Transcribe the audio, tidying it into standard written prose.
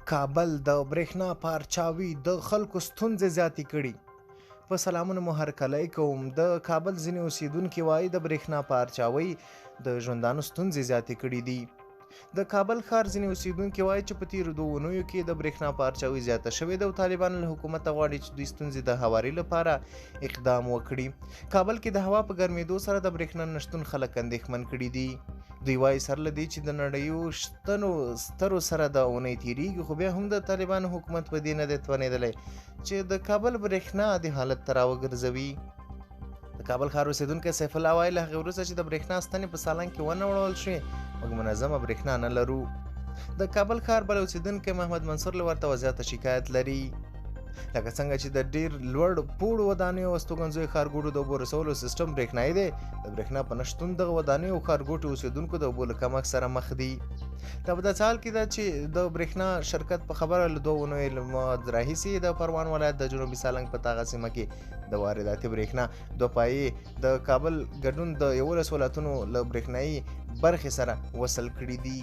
کابل د برېښنا پارچاوي د خلکو ستونزې زیاتې کړي. په سلامونه مو هرکلی کوم. د کابل ځینې اوسیدونکي وایي د برېښنا پارچاوۍ د ژوندانو ستونزې زیاتې کړي دي. د کابل ښار ځینې اوسیدونکي وایي چې په تېرو 2 اونیو کې د برېښنا پارچاوي زیاته شوې ده او طالبانو له حکومته غواړي چې دوی ستونزې د هواري لپاره اقدام وکړي. کابل کې د هوا په ګرمېدو سره د برېښنا نشتون خلک اندېښمن کړي دي. دوی وایي سره له دې چې د نړیو سترو سره د اونۍ تېرېږي خو بیا هم د طالبانو حکومت په دې نه دی توانېدلی چې د کابل برېښنا د حالت ته راوګرځوي. د کابل ښار اوسیدونکی سیف الله وایي له هغې وروسته چې د برېښنا ستنې په سالنګ کې ونه وړول شوې موږ منظمه برېښنا نه لرو. د کابل ښار بل اوسیدونکی محمد منصور له ورته وضعیته شکایت لري. لکه څنګه چې د ډېر لوړ پوړو ودانیو او استوګنځیو ښارګوټو د اوبو رسولو سیسټم برېښنایي دی، د برېښنا په نشتون دغه ودانیو او ښارګوټو اوسیدونکو د اوبو له کمښت سره مخ دي. دا په داسې حال کې ده چې د برېښنا شرکت په خبره له 2 اونیو راهیسې د پروان ولایت د جنوبي سالنګ په دغه سیمه کې د وارداتي برېښنا 2 پایې د کابل ګډون د 11 ولایتونو له برېښنایي برخې سره وصل کړي دي.